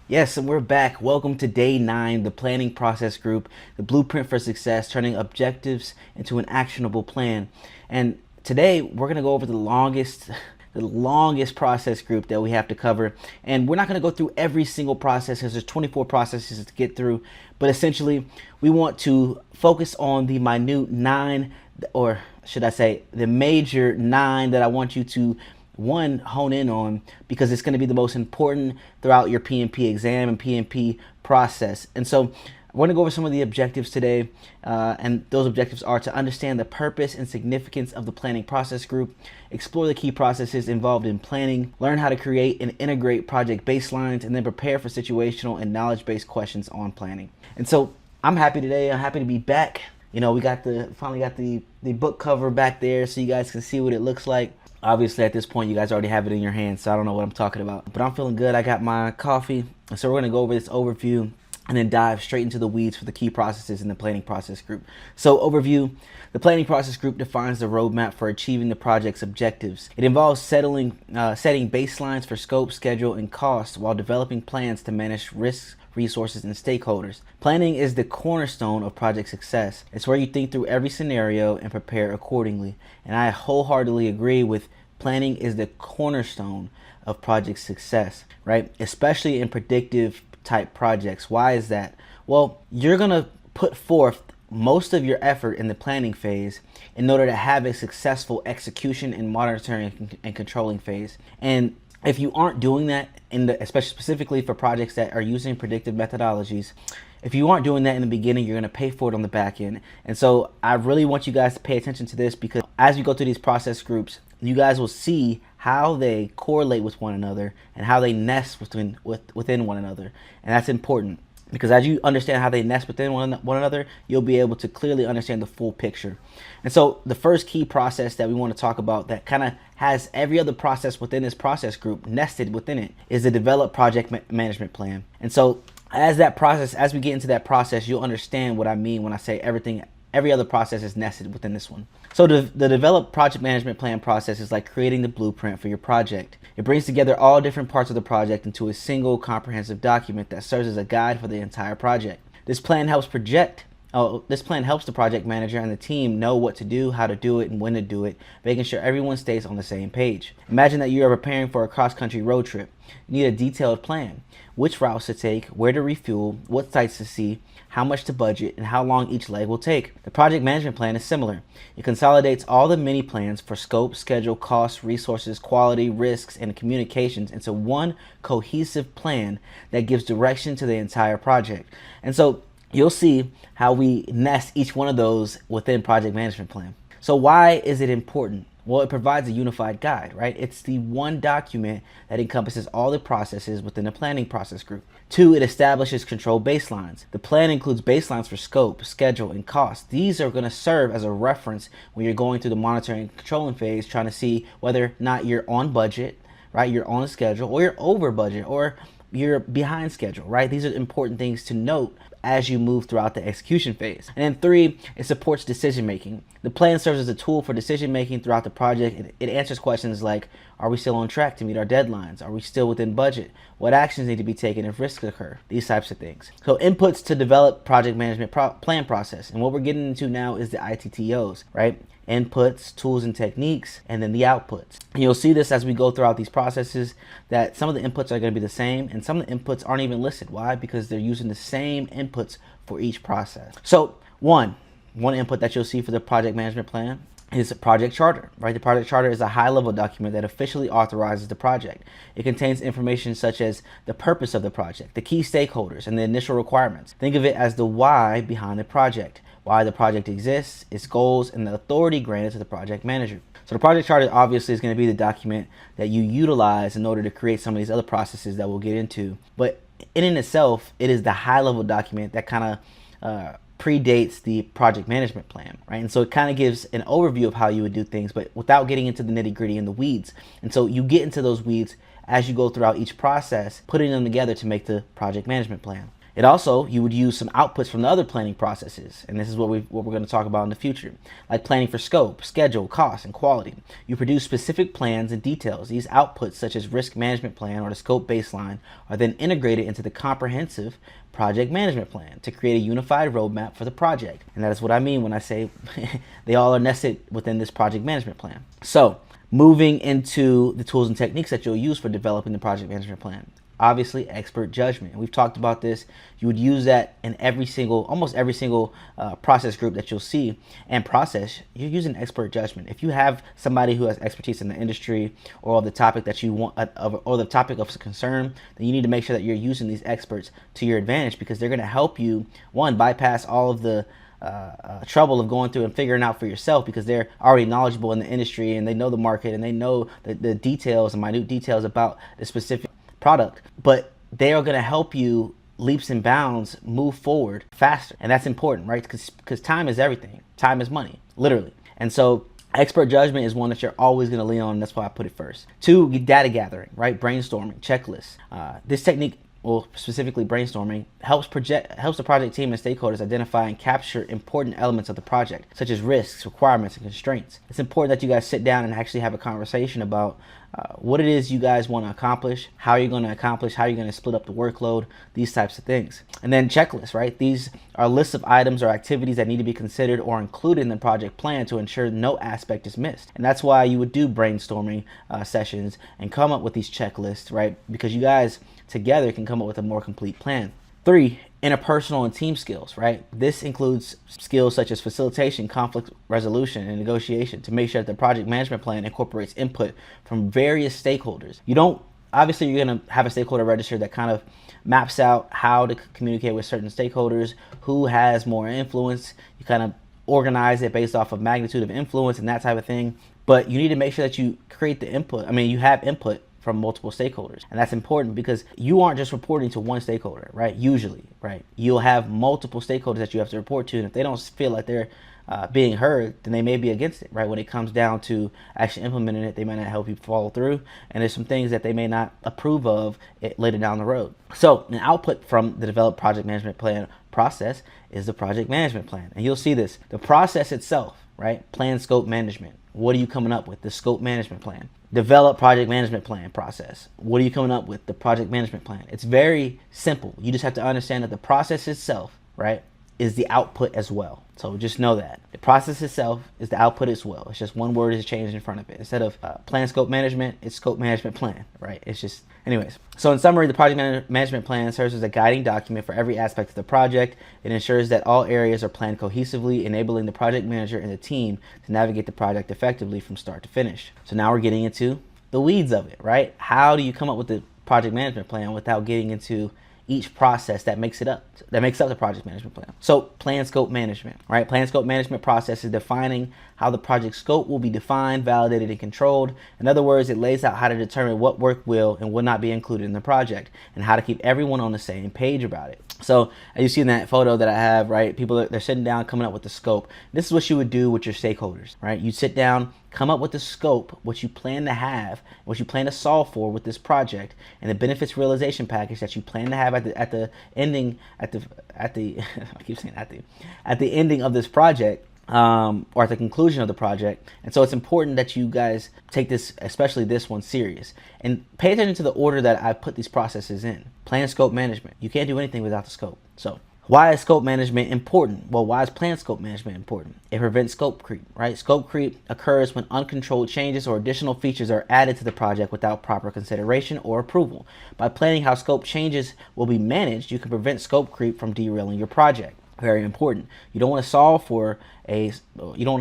Yes, and we're back. Welcome to day 9, the planning process group, the blueprint for success, turning objectives into an actionable plan. And today we're going to go over the longest process group that we have to cover. And we're not going to go through every single process because there's 24 processes to get through. But essentially, we want to focus on the minute 9, or should I say, the major 9 that I want you to hone in on, because it's going to be the most important throughout your PMP exam and PMP process. And so I want to go over some of the objectives today, and those objectives are to understand the purpose and significance of the planning process group, explore the key processes involved in planning, learn how to create and integrate project baselines, and then prepare for situational and knowledge-based questions on planning. And so I'm happy today. I'm happy to be back. We finally got the book cover back there so you guys can see what it looks like. Obviously, at this point, you guys already have it in your hands, so I don't know what I'm talking about. But I'm feeling good. I got my coffee. And so we're going to go over this overview and then dive straight into the weeds for the key processes in the planning process group. So overview, the planning process group defines the roadmap for achieving the project's objectives. It involves setting baselines for scope, schedule, and cost while developing plans to manage risks, resources, and stakeholders. Planning is the cornerstone of project success. It's where you think through every scenario and prepare accordingly. And I wholeheartedly agree with planning is the cornerstone of project success, right? Especially in predictive type projects. Why is that? Well, you're going to put forth most of your effort in the planning phase in order to have a successful execution and monitoring and controlling phase. And if you aren't doing that especially specifically for projects that are using predictive methodologies, if you aren't doing that in the beginning, you're going to pay for it on the back end. And so I really want you guys to pay attention to this, because as you go through these process groups, you guys will see how they correlate with one another and how they nest within one another. And that's important, because as you understand how they nest within one another, you'll be able to clearly understand the full picture. And so the first key process that we want to talk about that kind of has every other process within this process group nested within it is the develop project management plan. And so as we get into that process, you'll understand what I mean when I say every other process is nested within this one. So the develop project management plan process is like creating the blueprint for your project. It brings together all different parts of the project into a single comprehensive document that serves as a guide for the entire project. This plan helps the project manager and the team know what to do, how to do it, and when to do it, making sure everyone stays on the same page. Imagine that you are preparing for a cross-country road trip. You need a detailed plan: which routes to take, where to refuel, what sites to see, how much to budget, and how long each leg will take. The project management plan is similar. It consolidates all the mini plans for scope, schedule, costs, resources, quality, risks, and communications into one cohesive plan that gives direction to the entire project. And so you'll see how we nest each one of those within project management plan. So why is it important? Well, it provides a unified guide, right? It's the one document that encompasses all the processes within the planning process group. 2, it establishes control baselines. The plan includes baselines for scope, schedule, and cost. These are going to serve as a reference when you're going through the monitoring and controlling phase, trying to see whether or not you're on budget, right? You're on schedule, or you're over budget, or you're behind schedule, right? These are important things to note as you move throughout the execution phase. And then 3, it supports decision making. The plan serves as a tool for decision making throughout the project. It answers questions like, are we still on track to meet our deadlines? Are we still within budget? What actions need to be taken if risks occur? These types of things. So inputs to develop project management plan process. And what we're getting into now is the ITTOs, right? Inputs, tools and techniques, and then the outputs. And you'll see this as we go throughout these processes, that some of the inputs are going to be the same and some of the inputs aren't even listed. Why? Because they're using the same inputs for each process. So one input that you'll see for the project management plan is a project charter, right? The project charter is a high-level document that officially authorizes the project. It contains information such as the purpose of the project, the key stakeholders, and the initial requirements. Think of it as the why behind the project, why the project exists, its goals, and the authority granted to the project manager. So the project charter obviously is going to be the document that you utilize in order to create some of these other processes that we'll get into. But in itself, it is the high-level document that kind of predates the project management plan, right? And so it kind of gives an overview of how you would do things, but without getting into the nitty-gritty and the weeds. And so you get into those weeds as you go throughout each process, putting them together to make the project management plan. It also, you would use some outputs from the other planning processes, and this is what we're going to talk about in the future, like planning for scope, schedule, cost, and quality. You produce specific plans and details. These outputs, such as risk management plan or the scope baseline, are then integrated into the comprehensive project management plan to create a unified roadmap for the project. And that is what I mean when I say they all are nested within this project management plan. So, moving into the tools and techniques that you'll use for developing the project management plan. Obviously, expert judgment. We've talked about this. You would use that in almost every single process group that you'll see and process. You're using expert judgment. If you have somebody who has expertise in the industry or the topic that you want, or the topic of concern, then you need to make sure that you're using these experts to your advantage, because they're going to help you, one, bypass all of the trouble of going through and figuring out for yourself, because they're already knowledgeable in the industry and they know the market and they know the details and minute details about the specific product, but they are going to help you leaps and bounds move forward faster. And that's important, right? Because time is everything. Time is money, literally. And so expert judgment is one that you're always going to lean on, and that's why I put it first. 2, data gathering, right? Brainstorming, checklists. This technique, well, specifically brainstorming, helps the project team and stakeholders identify and capture important elements of the project, such as risks, requirements, and constraints. It's important that you guys sit down and actually have a conversation about what it is you guys want to accomplish, how you're going to accomplish, how you're going to split up the workload, these types of things. And then checklists, right? These are lists of items or activities that need to be considered or included in the project plan to ensure no aspect is missed. And that's why you would do brainstorming sessions and come up with these checklists, right? Because you guys together can come up with a more complete plan. 3, interpersonal and team skills, right? This includes skills such as facilitation, conflict resolution, and negotiation to make sure that the project management plan incorporates input from various stakeholders. Obviously, you're going to have a stakeholder register that kind of maps out how to communicate with certain stakeholders, who has more influence. You kind of organize it based off of magnitude of influence and that type of thing. But you need to make sure that you create the input. You have input from multiple stakeholders. And that's important because you aren't just reporting to one stakeholder, right? Usually, right? You'll have multiple stakeholders that you have to report to, and if they don't feel like they're being heard, then they may be against it, right? When it comes down to actually implementing it, they may not help you follow through, and there's some things that they may not approve of later down the road. So an output from the developed project management plan process is the project management plan. And you'll see this, the process itself, right? Plan scope management. What are you coming up with? The scope management plan. Develop project management plan process. What are you coming up with? The project management plan. It's very simple. You just have to understand that the process itself, right, is the output as well. So just know that the process itself is the output as well. It's just one word is changed in front of it. Instead of plan scope management, it's scope management plan, right? It's just, anyways. So in summary, the project management plan serves as a guiding document for every aspect of the project. It ensures that all areas are planned cohesively, enabling the project manager and the team to navigate the project effectively from start to finish. So now we're getting into the weeds of it, right? How do you come up with the project management plan without getting into each process that makes up the project management plan? So plan scope management, right? Plan scope management process is defining how the project scope will be defined, validated, and controlled. In other words, it lays out how to determine what work will and will not be included in the project and how to keep everyone on the same page about it. So as you see in that photo that I have, right, people, they're sitting down coming up with the scope. This is what you would do with your stakeholders, right? You sit down, come up with the scope, what you plan to have, what you plan to solve for with this project, and the benefits realization package that you plan to have at the ending I keep saying at the ending of this project, or at the conclusion of the project. And so it's important that you guys take this, especially this one, serious and pay attention to the order that I put these processes in. Plan scope management. You can't do anything without the scope. So why is scope management important? Well, why is plan scope management important? It prevents scope creep, right? Scope creep occurs when uncontrolled changes or additional features are added to the project without proper consideration or approval. By planning how scope changes will be managed, you can prevent scope creep from derailing your project. Very important. You don't want to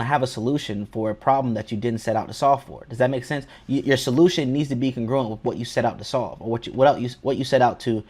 have a solution for a problem that you didn't set out to solve for. Does that make sense? Your solution needs to be congruent with what you set out to solve, or what you set out to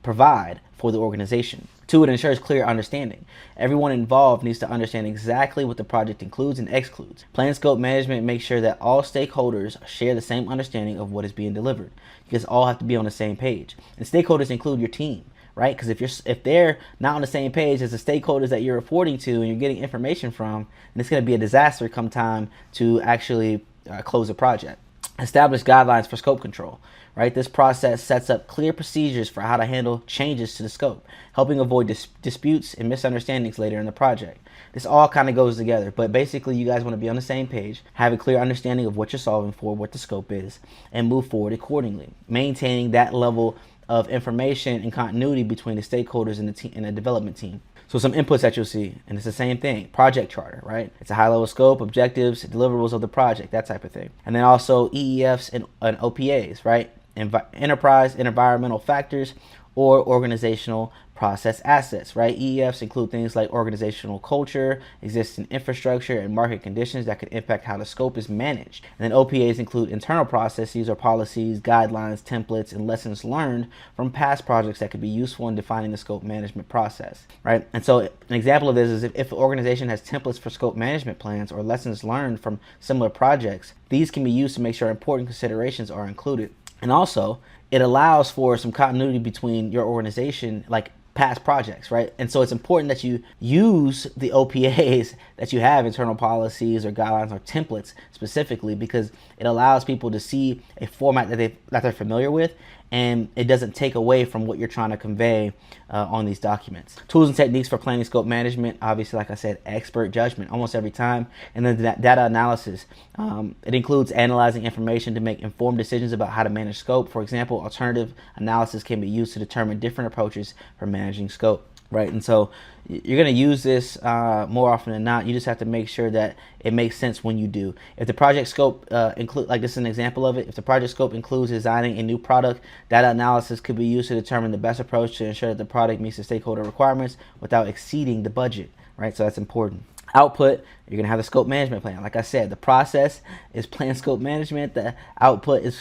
provide for the organization. 2, it ensures clear understanding. Everyone involved needs to understand exactly what the project includes and excludes. Plan scope management makes sure that all stakeholders share the same understanding of what is being delivered. You guys all have to be on the same page. And stakeholders include your team, right? Because if they're not on the same page as the stakeholders that you're reporting to and you're getting information from, and it's going to be a disaster come time to actually close a project. Establish guidelines for scope control, right? This process sets up clear procedures for how to handle changes to the scope, helping avoid disputes and misunderstandings later in the project. This all kind of goes together, but basically you guys want to be on the same page, have a clear understanding of what you're solving for, what the scope is, and move forward accordingly, maintaining that level of information and continuity between the stakeholders and the development team. So some inputs that you'll see, and it's the same thing, project charter, right? It's a high level scope, objectives, deliverables of the project, that type of thing. And then also EEFs and OPAs, right? Enterprise and environmental factors or organizational process assets, right? EEFs include things like organizational culture, existing infrastructure, and market conditions that could impact how the scope is managed. And then OPAs include internal processes or policies, guidelines, templates, and lessons learned from past projects that could be useful in defining the scope management process, right? And so an example of this is if an organization has templates for scope management plans or lessons learned from similar projects, these can be used to make sure important considerations are included. And also, it allows for some continuity between your organization, like past projects, right? And so it's important that you use the OPAs that you have, internal policies or guidelines or templates specifically, because it allows people to see a format that they're familiar with, and it doesn't take away from what you're trying to convey on these documents. Tools and techniques for planning scope management, obviously, like I said, expert judgment almost every time. And then data analysis. It includes analyzing information to make informed decisions about how to manage scope. For example, alternative analysis can be used to determine different approaches for managing scope. Right, and so you're going to use this more often than not. You just have to make sure that it makes sense when you do. If the project scope include, like this is an example of it, if the project scope includes designing a new product, data analysis could be used to determine the best approach to ensure that the product meets the stakeholder requirements without exceeding the budget. Right, so that's important. Output, you're going to have the scope management plan. Like I said, the process is plan scope management. The output is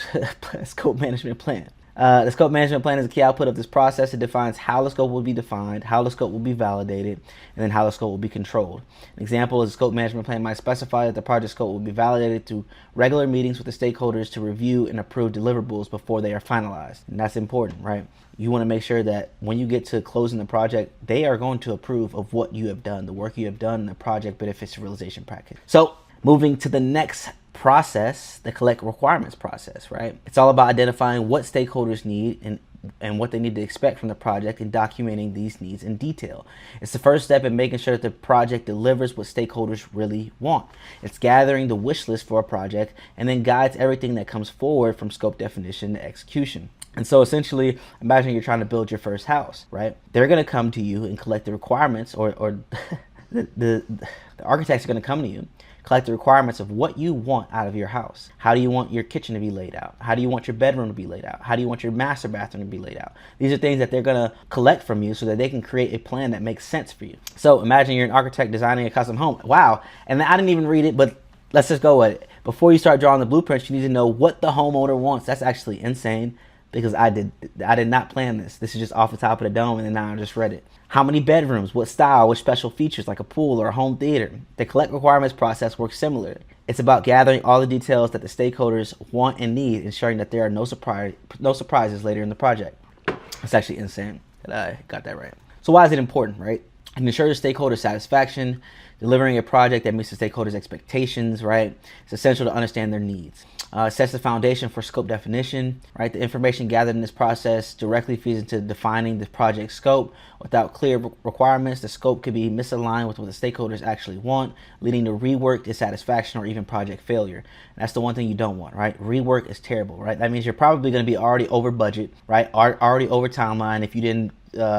scope management plan. The scope management plan is a key output of this process. It defines how the scope will be defined, how the scope will be validated, and then how the scope will be controlled. An example is the scope management plan might specify that the project scope will be validated through regular meetings with the stakeholders to review and approve deliverables before they are finalized. And that's important, right? You want to make sure that when you get to closing the project, they are going to approve of what you have done, the work you have done, and the project benefits realization package. So moving to the next process, the collect requirements process, right? It's all about identifying what stakeholders need and what they need to expect from the project and documenting these needs in detail. It's the first step in making sure that the project delivers what stakeholders really want. It's gathering the wish list for a project and then guides everything that comes forward from scope definition to execution. And so essentially, imagine you're trying to build your first house, right? They're going to come to you and collect the requirements, or the architects are going to come to you, collect the requirements of what you want out of your house. How do you want your kitchen to be laid out? How do you want your bedroom to be laid out? How do you want your master bathroom to be laid out? These are things that they're going to collect from you so that they can create a plan that makes sense for you. So imagine you're an architect designing a custom home. Wow. And I didn't even read it, but let's just go with it. Before you start drawing the blueprints, you need to know what the homeowner wants. That's actually insane, because I did not plan this. This is just off the top of the dome, and then now I just read it. How many bedrooms, what style, what special features like a pool or a home theater? The collect requirements process works similarly. It's about gathering all the details that the stakeholders want and need, ensuring that there are no surprises later in the project. It's actually insane that I got that right. So why is it important, right? It ensures stakeholder satisfaction, delivering a project that meets the stakeholders' expectations, right? It's essential to understand their needs. It sets the foundation for scope definition, right? The information gathered in this process directly feeds into defining the project scope. Without clear requirements, the scope could be misaligned with what the stakeholders actually want, leading to rework, dissatisfaction, or even project failure. And that's the one thing you don't want, right? Rework is terrible, right? That means you're probably going to be already over budget, right? Already over timeline if you didn't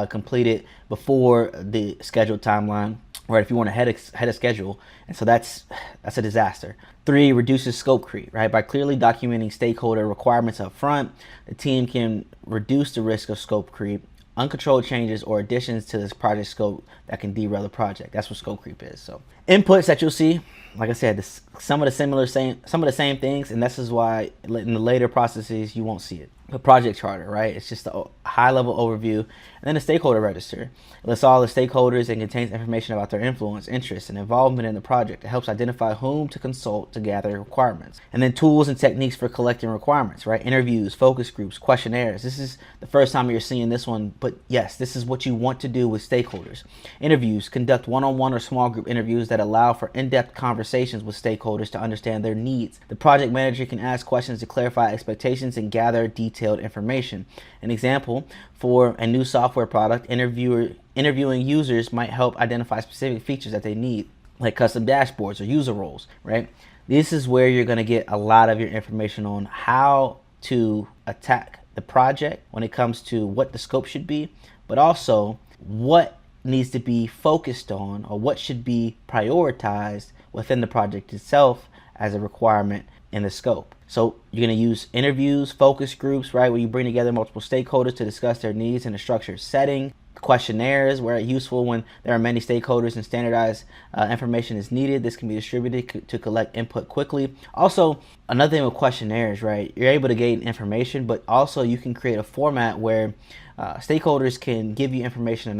complete it before the scheduled timeline, or if you want ahead of schedule. And so that's a disaster. 3, reduces scope creep, right? By clearly documenting stakeholder requirements up front, the team can reduce the risk of scope creep, uncontrolled changes, or additions to this project scope that can derail the project. That's what scope creep is. So inputs that you'll see, like I said, some of the same things, and this is why in the later processes you won't see it. the project charter, right? It's just a high level overview. And then the stakeholder register. It lists all the stakeholders and contains information about their influence, interest, and involvement in the project. It helps identify whom to consult to gather requirements. And then tools and techniques for collecting requirements, right? Interviews, focus groups, questionnaires. This is the first time you're seeing this one, but yes, this is what you want to do with stakeholders. Interviews, conduct one-on-one or small group interviews that allow for in-depth conversations with stakeholders to understand their needs. The project manager can ask questions to clarify expectations and gather detailed information. An example, for a new software product, interviewing users might help identify specific features that they need, like custom dashboards or user roles, right? This is where you're going to get a lot of your information on how to attack the project when it comes to what the scope should be, but also what needs to be focused on or what should be prioritized within the project itself as a requirement in the scope. So you're going to use interviews, focus groups, right, where you bring together multiple stakeholders to discuss their needs in a structured setting. Questionnaires, where it's useful when there are many stakeholders and standardized information is needed. This can be distributed to collect input quickly. Also, another thing with questionnaires, right, you're able to gain information, but also you can create a format where stakeholders can give you information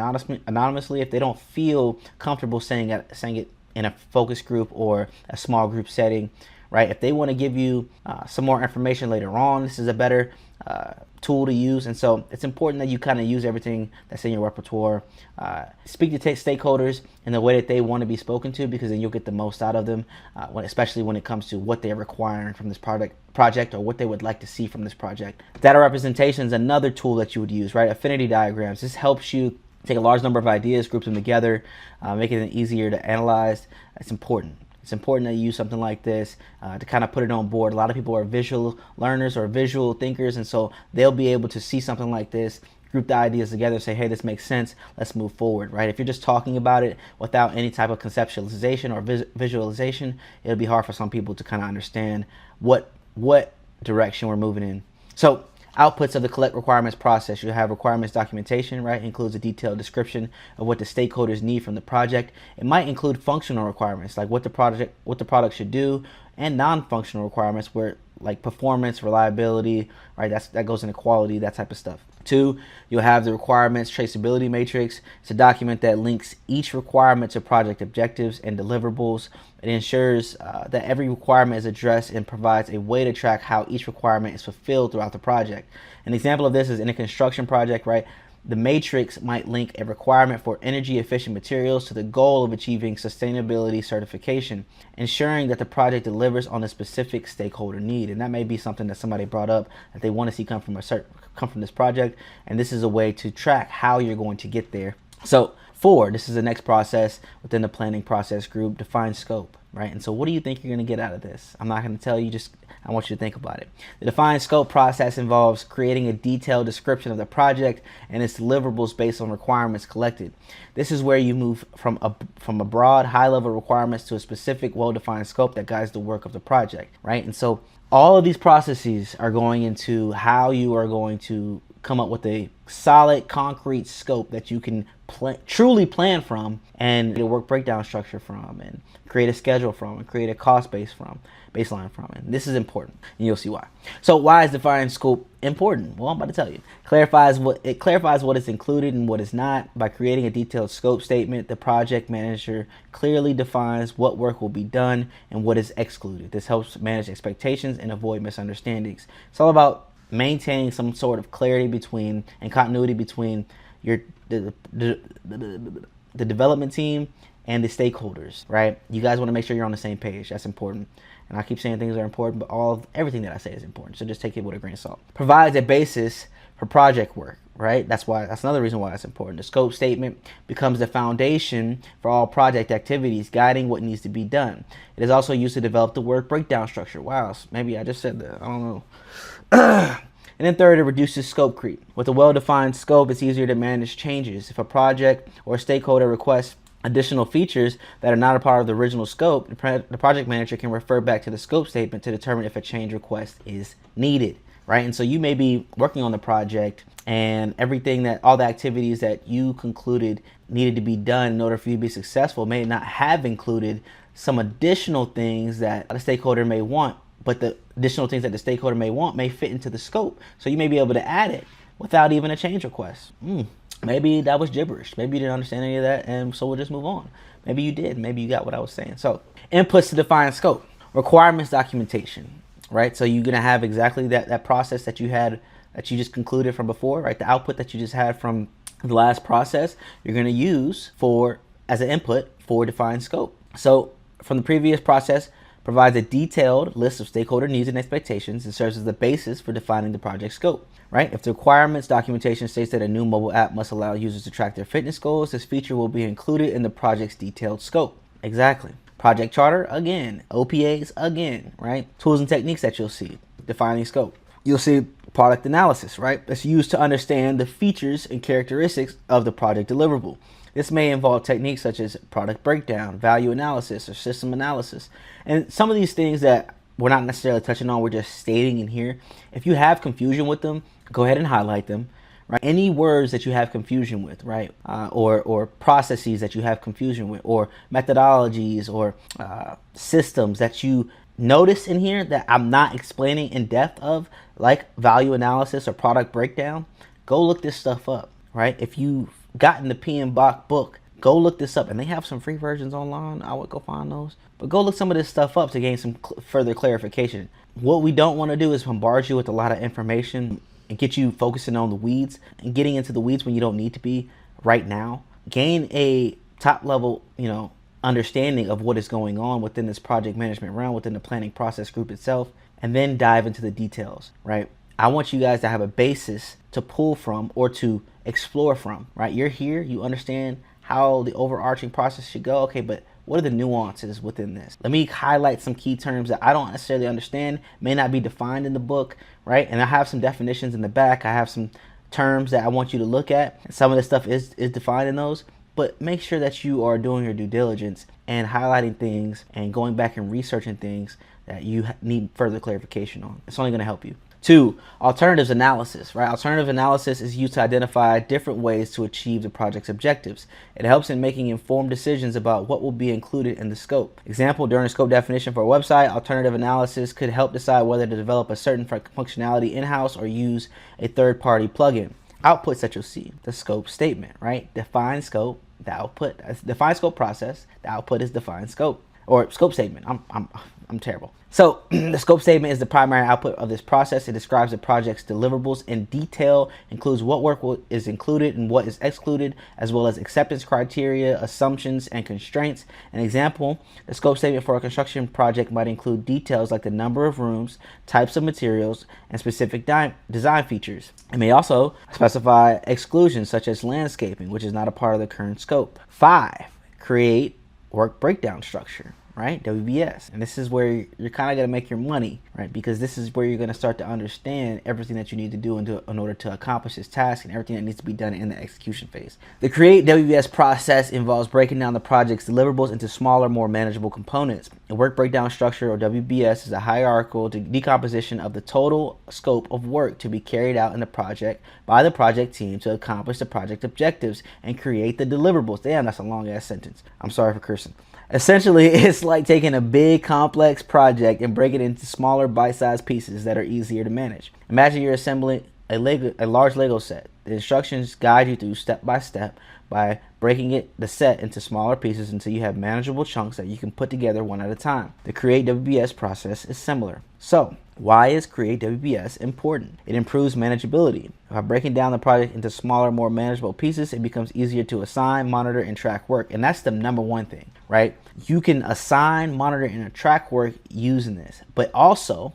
anonymously if they don't feel comfortable saying it in a focus group or a small group setting. Right? If they want to give you some more information later on, this is a better tool to use. And so it's important that you kind of use everything that's in your repertoire. Speak to stakeholders in the way that they want to be spoken to, because then you'll get the most out of them, especially when it comes to what they're requiring from this project or what they would like to see from this project. Data representation is another tool that you would use, right? Affinity diagrams. This helps you take a large number of ideas, group them together, making it easier to analyze. It's important. It's important that you use something like this to kind of put it on board. A lot of people are visual learners or visual thinkers, and so they'll be able to see something like this, group the ideas together, say, hey, this makes sense, let's move forward, right? If you're just talking about it without any type of conceptualization or visualization, it'll be hard for some people to kind of understand what direction we're moving in. So outputs of the collect requirements process. You have requirements documentation, right? It includes a detailed description of what the stakeholders need from the project. It might include functional requirements, like what the product should do, and non-functional requirements where like performance, reliability, right? That goes into quality, that type of stuff. 2, you'll have the requirements traceability matrix. It's a document that links each requirement to project objectives and deliverables. It ensures that every requirement is addressed and provides a way to track how each requirement is fulfilled throughout the project. An example of this is in a construction project, right? The matrix might link a requirement for energy efficient materials to the goal of achieving sustainability certification, ensuring that the project delivers on a specific stakeholder need. And that may be something that somebody brought up that they want to see come from this project, and this is a way to track how you're going to get there. So 4, this is the next process within the planning process group, define scope, right? And so what do you think you're going to get out of this? I'm not going to tell you, just I want you to think about it. The define scope process involves creating a detailed description of the project and its deliverables based on requirements collected. This is where you move from a broad, high-level requirements to a specific, well-defined scope that guides the work of the project, right? And so all of these processes are going into how you are going to come up with a solid, concrete scope that you can truly plan from, and get a work breakdown structure from, and create a schedule from, and create a cost baseline from. And this is important, and you'll see why. So why is defining scope important? Well, I'm about to tell you. It clarifies what is included and what is not. By creating a detailed scope statement, the project manager clearly defines what work will be done and what is excluded. This helps manage expectations and avoid misunderstandings. It's all about maintaining some sort of clarity between and continuity between the development team and the stakeholders, right? You guys want to make sure you're on the same page. That's important. And I keep saying things are important, but everything that I say is important. So just take it with a grain of salt. Provides a basis for project work, right? That's another reason why it's important. The scope statement becomes the foundation for all project activities, guiding what needs to be done. It is also used to develop the work breakdown structure. Wow, maybe I just said that. I don't know. And then 3rd, it reduces scope creep. With a well-defined scope, it's easier to manage changes. If a project or a stakeholder requests additional features that are not a part of the original scope, the project manager can refer back to the scope statement to determine if a change request is needed, right? And so you may be working on the project, and all the activities that you concluded needed to be done in order for you to be successful may not have included some additional things that a stakeholder may want, but the additional things that the stakeholder may want may fit into the scope. So you may be able to add it without even a change request. Maybe that was gibberish. Maybe you didn't understand any of that, and so we'll just move on. Maybe you did. Maybe you got what I was saying. So inputs to define scope. Requirements documentation, right? So you're going to have exactly that process that you had, that you just concluded from before, right? The output that you just had from the last process, you're going to use as an input for defined scope. So from the previous process, provides a detailed list of stakeholder needs and expectations and serves as the basis for defining the project scope, right? If the requirements documentation states that a new mobile app must allow users to track their fitness goals, this feature will be included in the project's detailed scope. Exactly. Project charter, again. OPAs, again, right? Tools and techniques that you'll see, defining scope. You'll see product analysis, right? That's used to understand the features and characteristics of the project deliverable. This may involve techniques such as product breakdown, value analysis, or system analysis. And some of these things that we're not necessarily touching on, we're just stating in here. If you have confusion with them, go ahead and highlight them. Right? Any words that you have confusion with, right? Or processes that you have confusion with, or methodologies, or systems that you notice in here that I'm not explaining in depth of, like value analysis or product breakdown, go look this stuff up, right? If you've gotten the PMBOK book, go look this up. And they have some free versions online. I would go find those. But go look some of this stuff up to gain some further clarification. What we don't want to do is bombard you with a lot of information and get you focusing on the weeds and getting into the weeds when you don't need to be right now. Gain a top level, understanding of what is going on within this project management realm, within the planning process group itself, and then dive into the details, right? I want you guys to have a basis to pull from or to explore from, right? You're here, you understand how the overarching process should go. Okay, but what are the nuances within this? Let me highlight some key terms that I don't necessarily understand, may not be defined in the book, right? And I have some definitions in the back. I have some terms that I want you to look at. Some of the stuff is defined in those, but make sure that you are doing your due diligence and highlighting things and going back and researching things that you need further clarification on. It's only going to help you. 2, alternatives analysis, right? Alternative analysis is used to identify different ways to achieve the project's objectives. It helps in making informed decisions about what will be included in the scope. Example, during a scope definition for a website, alternative analysis could help decide whether to develop a certain functionality in-house or use a third-party plugin. Outputs that you'll see, the scope statement, right? Define scope, the output. Define scope process, the output is define scope. Or scope statement. I'm terrible. So the scope statement is the primary output of this process. It describes the project's deliverables in detail, includes what work is included and what is excluded, as well as acceptance criteria, assumptions, and constraints. An example, the scope statement for a construction project might include details like the number of rooms, types of materials, and specific design features. It may also specify exclusions such as landscaping, which is not a part of the current scope. 5, create work breakdown structure, right? WBS. And this is where you're kind of going to make your money, right? Because this is where you're going to start to understand everything that you need to do in order to accomplish this task and everything that needs to be done in the execution phase. The create WBS process involves breaking down the project's deliverables into smaller, more manageable components. A work breakdown structure, or WBS, is a hierarchical decomposition of the total scope of work to be carried out in the project by the project team to accomplish the project objectives and create the deliverables. Damn, that's a long ass sentence. I'm sorry for cursing. Essentially, it's like taking a big complex project and breaking it into smaller bite-sized pieces that are easier to manage. Imagine you're assembling a large Lego set. The instructions guide you through step by step by breaking the set into smaller pieces until you have manageable chunks that you can put together one at a time. The Create WBS process is similar. So, why is Create WBS important? It improves manageability. By breaking down the project into smaller, more manageable pieces, it becomes easier to assign, monitor, and track work. And that's the number one thing, right? You can assign, monitor, and track work using this. But also,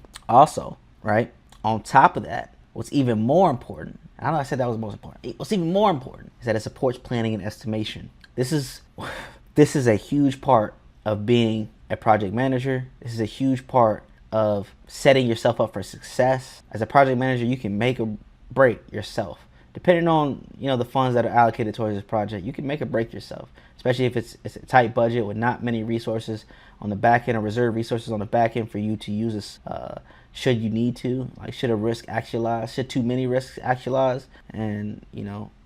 right, on top of that, what's even more important, I know I said that was the most important. What's even more important is that it supports planning and estimation. This is a huge part of being a project manager. This is a huge part of setting yourself up for success. As a project manager, you can make or break yourself. Depending on the funds that are allocated towards this project, you can make or break yourself. Especially if it's a tight budget with not many resources on the back end or reserve resources on the back end for you to use this. Should you need to, should a risk actualize, should too many risks actualize, and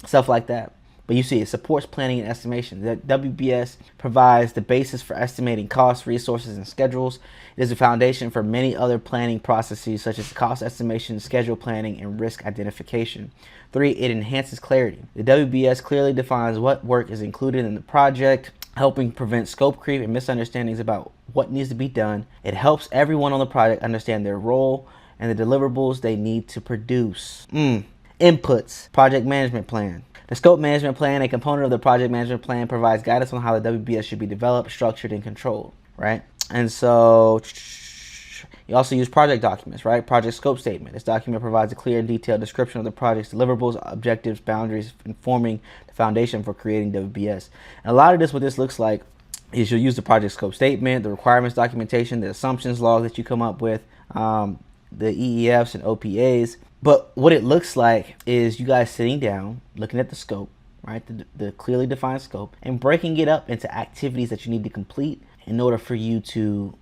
stuff like that. But you see, it supports planning and estimation. The WBS provides the basis for estimating costs, resources, and schedules. It is a foundation for many other planning processes such as cost estimation, schedule planning, and risk identification. 3, it enhances clarity. The WBS clearly defines what work is included in the project, helping prevent scope creep and misunderstandings about what needs to be done. It helps everyone on the project understand their role and the deliverables they need to produce. Inputs. Project management plan. The scope management plan, a component of the project management plan, provides guidance on how the WBS should be developed, structured, and controlled, right? And so you also use project documents, right? Project scope statement. This document provides a clear and detailed description of the project's deliverables, objectives, boundaries, informing the foundation for creating WBS. And a lot of this, what this looks like, is you'll use the project scope statement, the requirements documentation, the assumptions log that you come up with, the EEFs and OPAs. But what it looks like is you guys sitting down, looking at the scope, right? The clearly defined scope, and breaking it up into activities that you need to complete in order for you to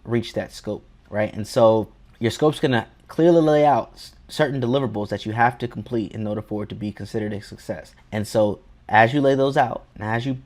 reach that scope, right? And so your scope's gonna clearly lay out certain deliverables that you have to complete in order for it to be considered a success. And so as you lay those out, and as you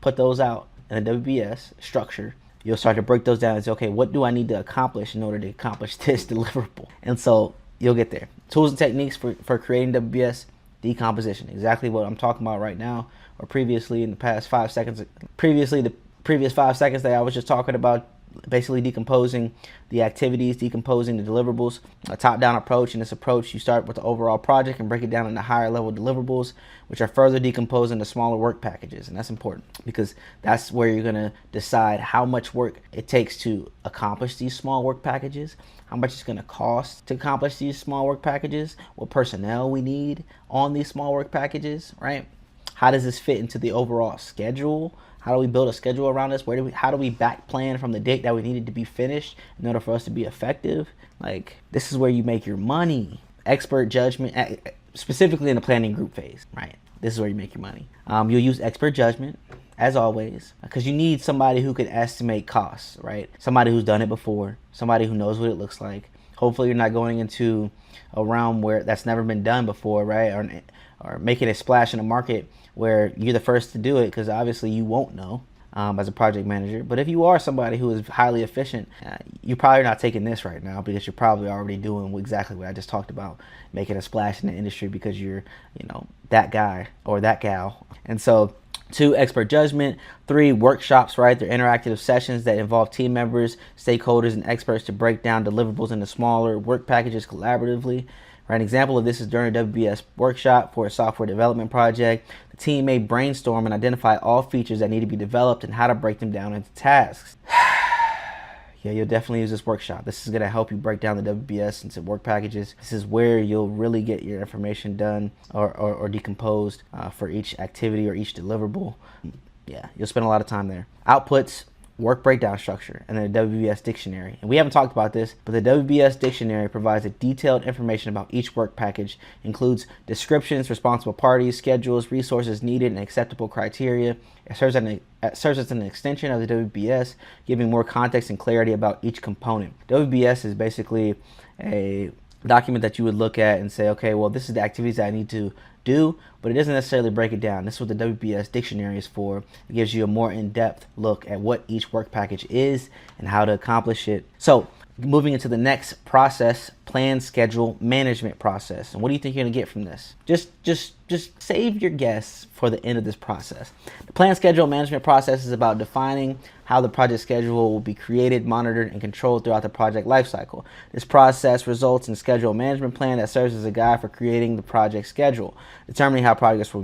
put those out in the WBS structure, you'll start to break those down and say, okay, what do I need to accomplish in order to accomplish this deliverable? And so you'll get there. Tools and techniques for creating WBS: decomposition, exactly what I'm talking about right now, or previously in the past 5 seconds. Previously, the previous 5 seconds that I was just talking about, basically decomposing the activities, decomposing the deliverables. A top-down approach. In this approach, you start with the overall project and break it down into higher level deliverables, which are further decomposed into smaller work packages. And that's important because that's where you're going to decide how much work it takes to accomplish these small work packages, how much it's going to cost to accomplish these small work packages, what personnel we need on these small work packages, right? How does this fit into the overall schedule? How do we build a schedule around this? How do we back plan from the date that we needed to be finished in order for us to be effective? Like, this is where you make your money. Expert judgment, specifically in the planning group phase, right? This is where you make your money. You'll use expert judgment, as always, because you need somebody who can estimate costs, right? Somebody who's done it before, somebody who knows what it looks like. Hopefully you're not going into a realm where that's never been done before, right? Or making a splash in the market where you're the first to do it, because obviously you won't know as a project manager. But if you are somebody who is highly efficient, you're probably not taking this right now because you're probably already doing exactly what I just talked about, making a splash in the industry because you're, that guy or that gal. And so 2, expert judgment. 3, workshops, right? They're interactive sessions that involve team members, stakeholders, and experts to break down deliverables into smaller work packages collaboratively. Right, an example of this is during a WBS workshop for a software development project. The team may brainstorm and identify all features that need to be developed and how to break them down into tasks. Yeah, you'll definitely use this workshop. This is going to help you break down the WBS into work packages. This is where you'll really get your information done or decomposed for each activity or each deliverable. Yeah, you'll spend a lot of time there. Outputs: work breakdown structure, and then the WBS dictionary. And we haven't talked about this, but the WBS dictionary provides a detailed information about each work package, includes descriptions, responsible parties, schedules, resources needed, and acceptable criteria. It serves as an extension of the WBS, giving more context and clarity about each component. WBS is basically a document that you would look at and say, okay, well, this is the activities that I need to do, but it doesn't necessarily break it down. This is what the WBS dictionary is for. It gives you a more in-depth look at what each work package is and how to accomplish it. So moving into the next process, plan, schedule, management process. And what do you think you're gonna get from this? Just save your guess for the end of this process. The plan, schedule, management process is about defining how the project schedule will be created, monitored, and controlled throughout the project lifecycle. This process results in a schedule management plan that serves as a guide for creating the project schedule, determining how progress will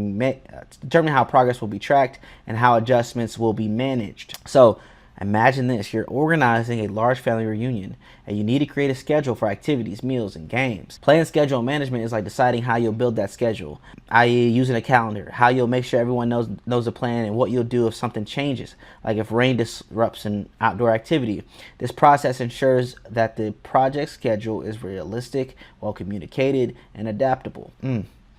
be tracked, and how adjustments will be managed. So imagine this: you're organizing a large family reunion and you need to create a schedule for activities, meals, and games. Plan, schedule, management is like deciding how you'll build that schedule, i.e. using a calendar, how you'll make sure everyone knows the plan, and what you'll do if something changes, like if rain disrupts an outdoor activity. This process ensures that the project schedule is realistic, well communicated, and adaptable.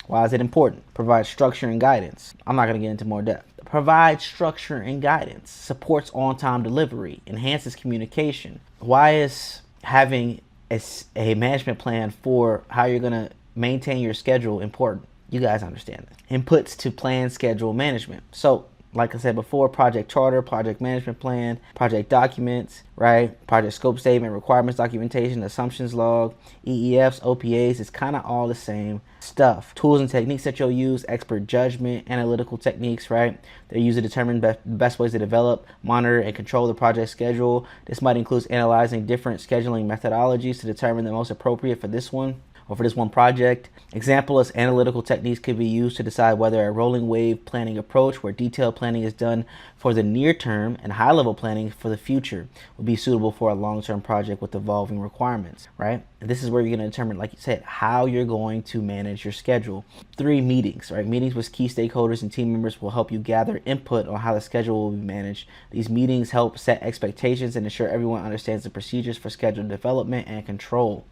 Why is it important? Provide structure and guidance. I'm not going to get into more depth. Provide structure and guidance, supports on-time delivery, enhances communication. Why is having a management plan for how you're going to maintain your schedule important? You guys understand that. Inputs to plan schedule management. So like I said before, project charter, project management plan, project documents, right? Project scope statement, requirements documentation, assumptions log, EEFs, OPAs. It's kind of all the same stuff. Tools and techniques that you'll use, expert judgment, analytical techniques, right? They're used to determine best ways to develop, monitor, and control the project schedule. This might include analyzing different scheduling methodologies to determine the most appropriate for this one, or for this one project. Example is analytical techniques could be used to decide whether a rolling wave planning approach, where detailed planning is done for the near term and high level planning for the future, would be suitable for a long-term project with evolving requirements, right? And this is where you're going to determine, like you said, how you're going to manage your schedule. 3, meetings, right? Meetings with key stakeholders and team members will help you gather input on how the schedule will be managed. These meetings help set expectations and ensure everyone understands the procedures for schedule development and control.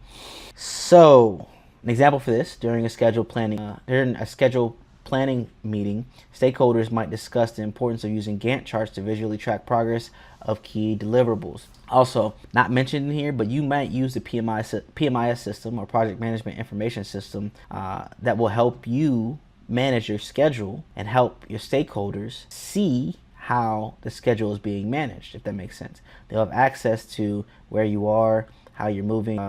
So, an example for this: during a schedule planning meeting, stakeholders might discuss the importance of using Gantt charts to visually track progress of key deliverables. Also, not mentioned in here, but you might use the PMIS system, or project management information system, that will help you manage your schedule and help your stakeholders see how the schedule is being managed, if that makes sense. They'll have access to where you are, how you're moving,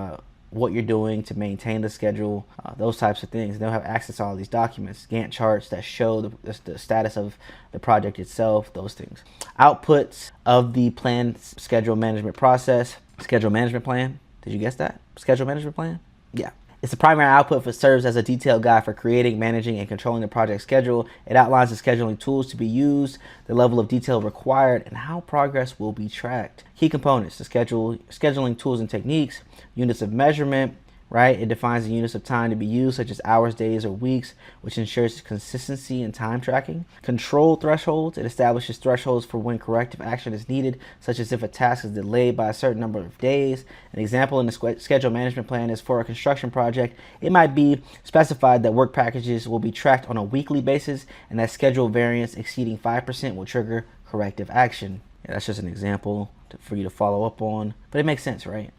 what you're doing to maintain the schedule, those types of things. They'll have access to all these documents, Gantt charts that show the status of the project itself, those things. Outputs of the planned schedule management process. Schedule management plan. Did you guess that? Schedule management plan? Yeah. It's the primary output that serves as a detailed guide for creating, managing, and controlling the project schedule. It outlines the scheduling tools to be used, the level of detail required, and how progress will be tracked. Key components: the scheduling tools and techniques, units of measurement, right? It defines the units of time to be used, such as hours, days, or weeks, which ensures consistency in time tracking. Control thresholds. It establishes thresholds for when corrective action is needed, such as if a task is delayed by a certain number of days. An example in the schedule management plan is for a construction project. It might be specified that work packages will be tracked on a weekly basis, and that schedule variance exceeding 5% will trigger corrective action. Yeah, that's just an example for you to follow up on, but it makes sense, right?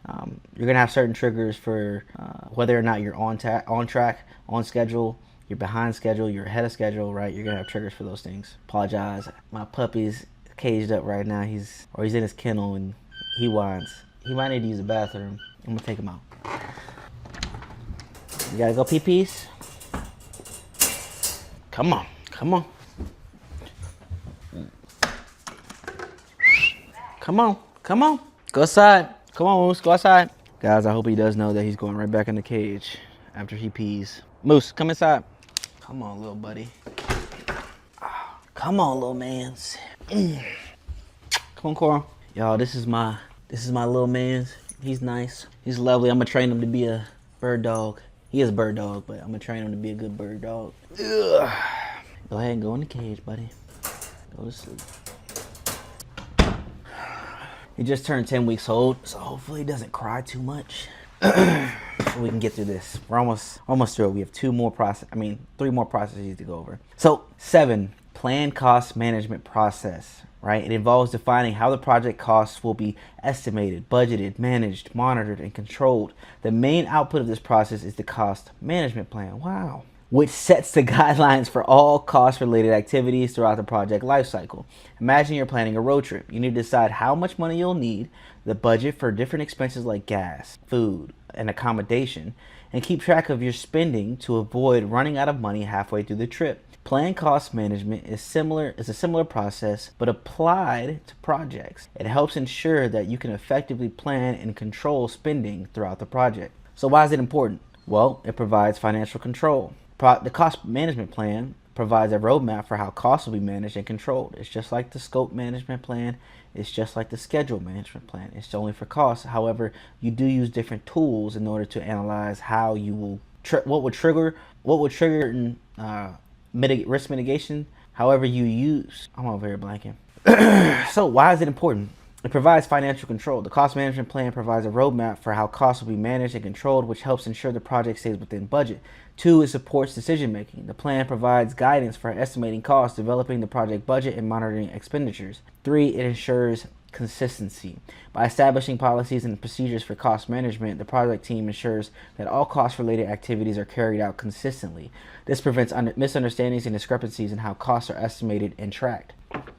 You're gonna have certain triggers for whether or not you're on track, on schedule, you're behind schedule, you're ahead of schedule, right? You're gonna have triggers for those things. Apologize, my puppy's caged up right now. He's in his kennel and he whines. He might need to use the bathroom. I'm gonna take him out. You gotta go pee-pees? Come on. Come on. Go outside. Come on, Moose, go outside. Guys, I hope he does know that he's going right back in the cage after he pees. Moose, come inside. Come on, little buddy. Come on, little mans. Come on, Coral. Y'all, this is my little mans. He's nice. He's lovely. I'm gonna train him to be a bird dog. He is a bird dog, but I'm gonna train him to be a good bird dog. Ugh. Go ahead and go in the cage, buddy. Go to sleep. He just turned 10 weeks old, so hopefully he doesn't cry too much. So we can get through this. We're almost through. We have 3 more processes to go over. So 7, plan cost management process, right? It involves defining how the project costs will be estimated, budgeted, managed, monitored, and controlled. The main output of this process is the cost management plan. Wow. Which sets the guidelines for all cost-related activities throughout the project lifecycle. Imagine you're planning a road trip. You need to decide how much money you'll need, the budget for different expenses like gas, food, and accommodation, and keep track of your spending to avoid running out of money halfway through the trip. Plan cost management is a similar process, but applied to projects. It helps ensure that you can effectively plan and control spending throughout the project. So why is it important? Well, it provides financial control. The cost management plan provides a roadmap for how costs will be managed and controlled. It's just like the scope management plan. It's just like the schedule management plan. It's only for costs. However, you do use different tools in order to analyze how you will what would trigger risk mitigation. However you use. I'm over here blanking. So why is it important? It provides financial control. The cost management plan provides a roadmap for how costs will be managed and controlled, which helps ensure the project stays within budget. 2, it supports decision making. The plan provides guidance for estimating costs, developing the project budget, and monitoring expenditures. 3, it ensures consistency. By establishing policies and procedures for cost management, the project team ensures that all cost-related activities are carried out consistently. This prevents misunderstandings and discrepancies in how costs are estimated and tracked.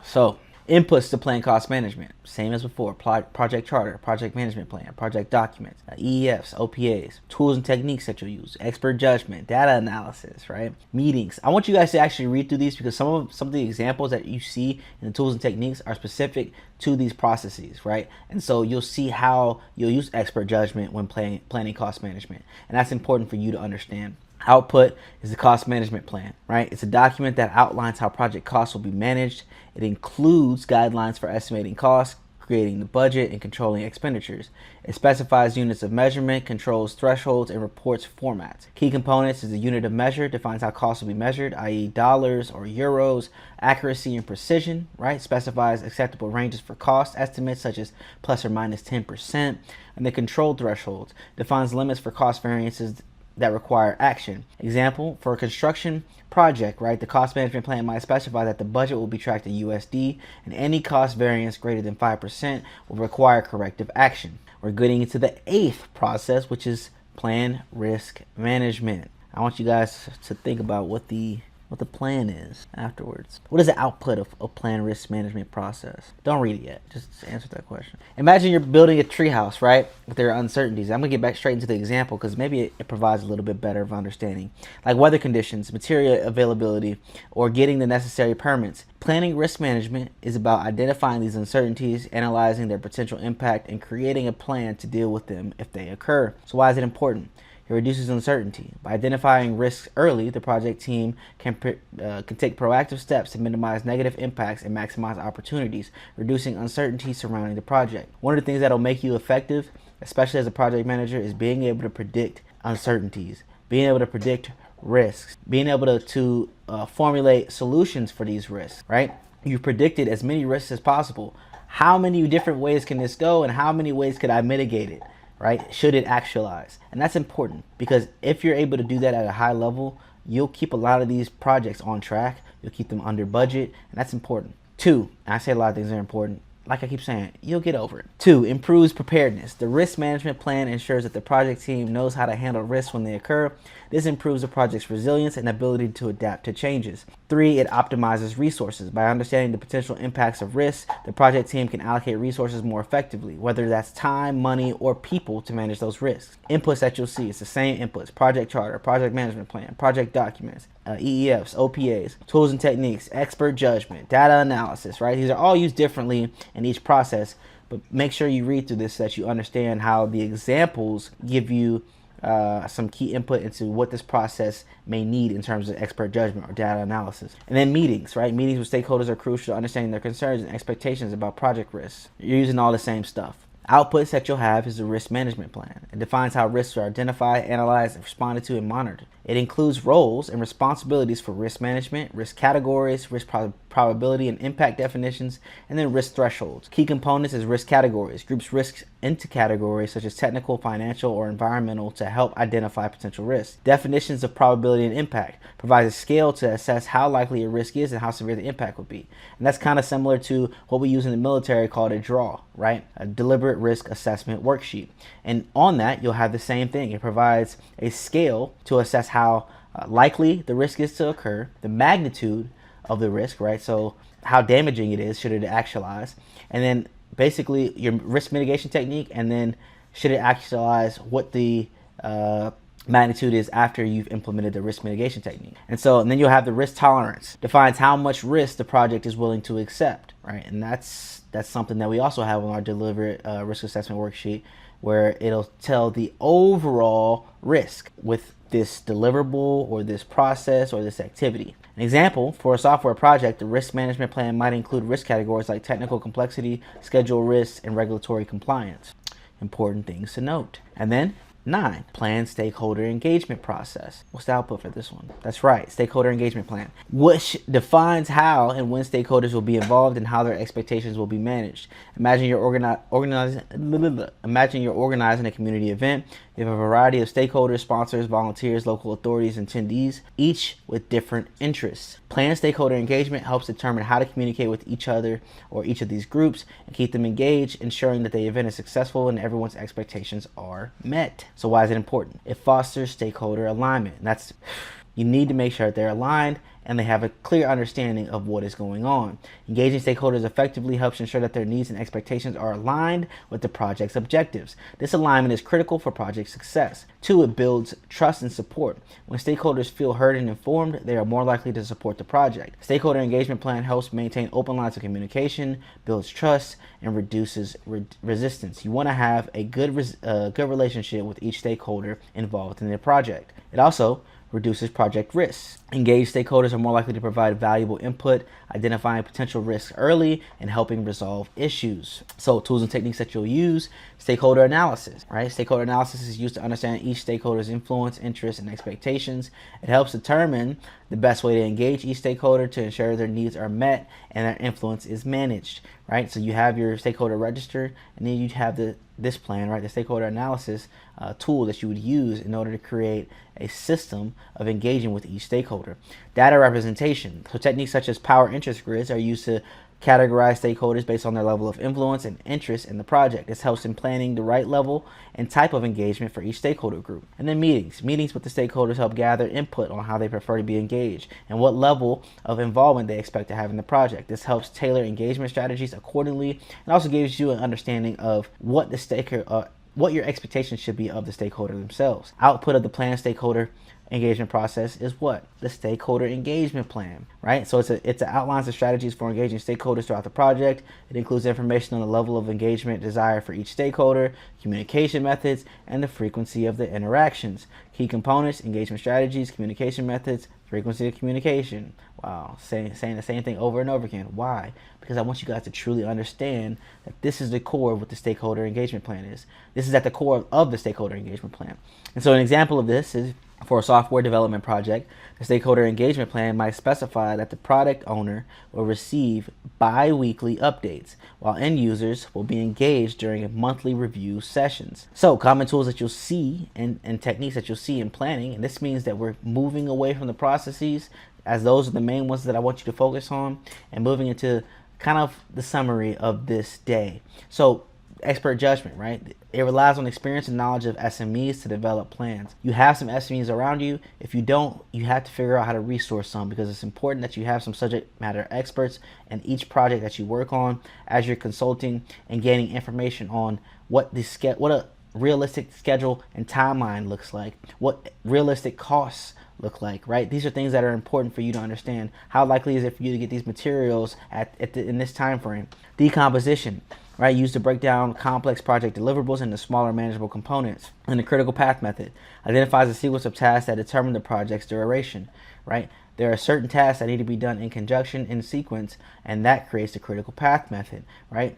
So, inputs to plan cost management, same as before: project charter, project management plan, project documents, EEFs, OPAs, tools and techniques that you'll use, expert judgment, data analysis, right? Meetings. I want you guys to actually read through these because some of the examples that you see in the tools and techniques are specific to these processes, right? And so you'll see how you'll use expert judgment when planning cost management, and that's important for you to understand. Output is the cost management plan, right? It's a document that outlines how project costs will be managed. It includes guidelines for estimating costs, creating the budget, and controlling expenditures. It specifies units of measurement, controls thresholds, and reports formats. Key components is the unit of measure, defines how costs will be measured, i.e. dollars or euros. Accuracy and precision, right? Specifies acceptable ranges for cost estimates such as plus or minus 10%. And the control thresholds defines limits for cost variances that require action. Example, for a construction project, right, the cost management plan might specify that the budget will be tracked in USD, and any cost variance greater than 5% will require corrective action. We're getting into the 8th process, which is plan risk management. I want you guys to think about what the plan is afterwards. What is the output of a plan risk management process? Don't read it yet. Just answer that question. Imagine you're building a treehouse, right? With their uncertainties. I'm gonna get back straight into the example because maybe it provides a little bit better of understanding. Like weather conditions, material availability, or getting the necessary permits. Planning risk management is about identifying these uncertainties, analyzing their potential impact, and creating a plan to deal with them if they occur. So why is it important? It reduces uncertainty. By identifying risks early, the project team can take proactive steps to minimize negative impacts and maximize opportunities, reducing uncertainty surrounding the project. One of the things that will make you effective, especially as a project manager, is being able to predict uncertainties, being able to predict risks, being able to formulate solutions for these risks, right? You've predicted as many risks as possible. How many different ways can this go, and how many ways could I mitigate it? Right? Should it actualize? And that's important because if you're able to do that at a high level, you'll keep a lot of these projects on track. You'll keep them under budget, and that's important. 2, and I say a lot of things are important. Like I keep saying, you'll get over it. 2, improves preparedness. The risk management plan ensures that the project team knows how to handle risks when they occur. This improves the project's resilience and ability to adapt to changes. 3, it optimizes resources. By understanding the potential impacts of risks, the project team can allocate resources more effectively, whether that's time, money, or people to manage those risks. Inputs that you'll see, it's the same inputs: project charter, project management plan, project documents, EEFs, OPAs, tools and techniques, expert judgment, data analysis, right? These are all used differently in each process, but make sure you read through this so that you understand how the examples give you some key input into what this process may need in terms of expert judgment or data analysis. And then meetings, right? Meetings with stakeholders are crucial to understanding their concerns and expectations about project risks. You're using all the same stuff. Outputs that you'll have is a risk management plan. It defines how risks are identified, analyzed, responded to, and monitored. It includes roles and responsibilities for risk management, risk categories, risk probability and impact definitions, and then risk thresholds. Key components is risk categories. Groups risks into categories such as technical, financial, or environmental to help identify potential risks. Definitions of probability and impact provides a scale to assess how likely a risk is and how severe the impact would be. And that's kind of similar to what we use in the military called a DRAW, right? A deliberate risk assessment worksheet. And on that, you'll have the same thing. It provides a scale to assess how likely the risk is to occur, the magnitude of the risk, right? So how damaging it is should it actualize, and then basically your risk mitigation technique, and then should it actualize, what the magnitude is after you've implemented the risk mitigation technique. And then you'll have the risk tolerance, defines how much risk the project is willing to accept, right? And that's something that we also have on our deliberate risk assessment worksheet, where it'll tell the overall risk with this deliverable or this process or this activity. An example, for a software project, the risk management plan might include risk categories like technical complexity, schedule risks, and regulatory compliance. Important things to note. And then 9, plan stakeholder engagement process. What's the output for this one? That's right, stakeholder engagement plan, which defines how and when stakeholders will be involved and how their expectations will be managed. Imagine you're organizing a community event. You have a variety of stakeholders, sponsors, volunteers, local authorities, and attendees, each with different interests. Planned stakeholder engagement helps determine how to communicate with each other or each of these groups and keep them engaged, ensuring that the event is successful and everyone's expectations are met. So why is it important? It fosters stakeholder alignment. You need to make sure that they're aligned and they have a clear understanding of what is going on. Engaging stakeholders effectively helps ensure that their needs and expectations are aligned with the project's objectives. This alignment is critical for project success. 2, it builds trust and support. When stakeholders feel heard and informed, they are more likely to support the project. Stakeholder engagement plan helps maintain open lines of communication, builds trust, and reduces resistance. You want to have a good relationship with each stakeholder involved in the project. It also reduces project risks. Engaged stakeholders are more likely to provide valuable input, identifying potential risks early and helping resolve issues. So tools and techniques that you'll use: stakeholder analysis, right? Stakeholder analysis is used to understand each stakeholder's influence, interests, and expectations. It helps determine the best way to engage each stakeholder to ensure their needs are met and their influence is managed, right? So you have your stakeholder register, and then you have this plan, right? The stakeholder analysis tool that you would use in order to create a system of engaging with each stakeholder. Data representation. So techniques such as power interest grids are used to categorize stakeholders based on their level of influence and interest in the project. This helps in planning the right level and type of engagement for each stakeholder group. And then meetings. Meetings with the stakeholders help gather input on how they prefer to be engaged and what level of involvement they expect to have in the project. This helps tailor engagement strategies accordingly and also gives you an understanding of what your expectations should be of the stakeholder themselves. Output of the planned stakeholder engagement process is what? The stakeholder engagement plan, right? So it outlines the strategies for engaging stakeholders throughout the project. It includes information on the level of engagement desired for each stakeholder, communication methods, and the frequency of the interactions. Key components: engagement strategies, communication methods, frequency of communication. Wow, saying the same thing over and over again. Why? Because I want you guys to truly understand that this is the core of what the stakeholder engagement plan is. This is at the core of the stakeholder engagement plan. And so an example of this is for a software development project. The stakeholder engagement plan might specify that the product owner will receive bi-weekly updates, while end users will be engaged during monthly review sessions. So common tools that you'll see and techniques that you'll see in planning, and this means that we're moving away from the processes, as those are the main ones that I want you to focus on, and moving into kind of the summary of this day. So expert judgment, right? It relies on experience and knowledge of SMEs to develop plans. You have some SMEs around you. If you don't, you have to figure out how to resource some, because it's important that you have some subject matter experts in each project that you work on as you're consulting and gaining information on what a realistic schedule and timeline looks like, what realistic costs look like, right? These are things that are important for you to understand. How likely is it for you to get these materials in this time frame? Decomposition, right? Used to break down complex project deliverables into smaller manageable components. And the critical path method identifies a sequence of tasks that determine the project's duration, right? There are certain tasks that need to be done in conjunction, in sequence, and that creates the critical path method, right?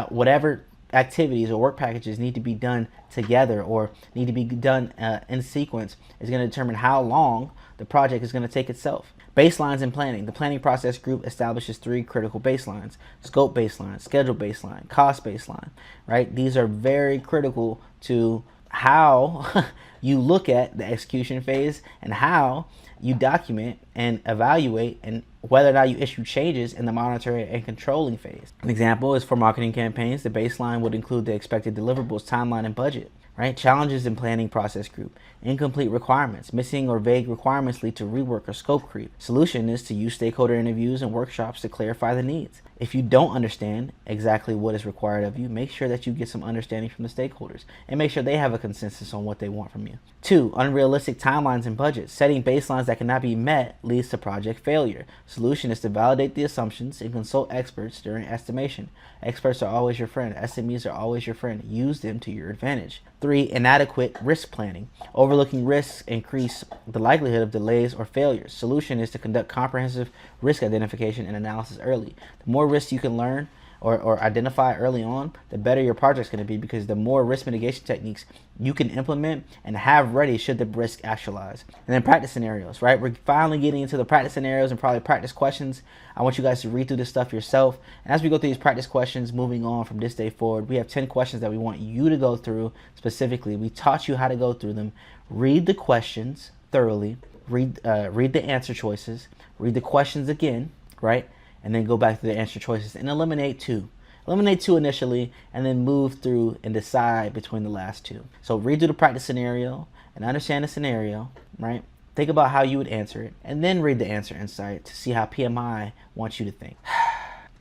Whatever activities or work packages need to be done together or need to be done in sequence is going to determine how long the project is going to take itself. Baselines in planning. The planning process group establishes 3 critical baselines: scope baseline, schedule baseline, cost baseline, right? These are very critical to how you look at the execution phase and how you document and evaluate and whether or not you issue changes in the monitoring and controlling phase. An example is for marketing campaigns. The baseline would include the expected deliverables, timeline, and budget, right? Challenges in planning process group. Incomplete requirements. Missing or vague requirements lead to rework or scope creep. Solution is to use stakeholder interviews and workshops to clarify the needs. If you don't understand exactly what is required of you, make sure that you get some understanding from the stakeholders and make sure they have a consensus on what they want from you. 2, unrealistic timelines and budgets. Setting baselines that cannot be met leads to project failure. Solution is to validate the assumptions and consult experts during estimation. Experts are always your friend. SMEs are always your friend. Use them to your advantage. 3, inadequate risk planning. Overlooking risks increase the likelihood of delays or failures. Solution is to conduct comprehensive risk identification and analysis early. The more risks you can learn or identify early on, the better your project's going to be, because the more risk mitigation techniques you can implement and have ready should the risk actualize. And then practice scenarios, right? We're finally getting into the practice scenarios and probably practice questions. I want you guys to read through this stuff yourself. And as we go through these practice questions, moving on from this day forward, we have 10 questions that we want you to go through specifically. We taught you how to go through them. Read the questions thoroughly. Read the answer choices. Read the questions again, right? And then go back to the answer choices and eliminate two. Eliminate two initially, and then move through and decide between the last two. So read through the practice scenario and understand the scenario, right? Think about how you would answer it, and then read the answer insight to see how PMI wants you to think.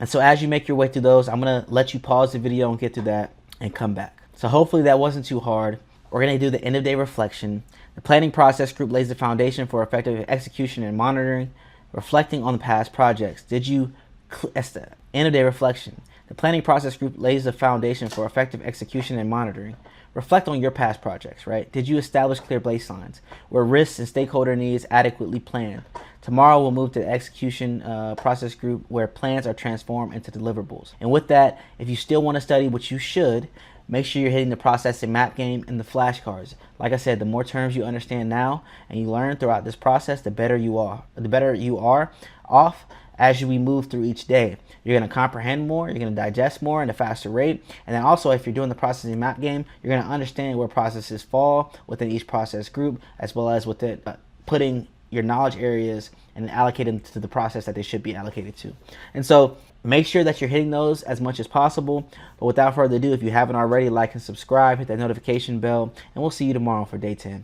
And so as you make your way through those, I'm gonna let you pause the video and get through that and come back. So hopefully that wasn't too hard. We're gonna do the end of day reflection. The planning process group lays the foundation for effective execution and monitoring, reflecting on the past projects. That's the end of day reflection. The planning process group lays the foundation for effective execution and monitoring. Reflect on your past projects, right? Did you establish clear baselines? Were risks and stakeholder needs adequately planned? Tomorrow we'll move to the execution process group, where plans are transformed into deliverables. And with that, if you still want to study, which you should, make sure you're hitting the processing map game and the flashcards. Like I said, the more terms you understand now and you learn throughout this process, the better you are off as we move through each day. You're going to comprehend more, you're going to digest more at a faster rate. And then also, if you're doing the processing map game, you're going to understand where processes fall within each process group, as well as within putting your knowledge areas and allocate them to the process that they should be allocated to. And so make sure that you're hitting those as much as possible. But without further ado, if you haven't already, like and subscribe, hit that notification bell, and we'll see you tomorrow for day 10.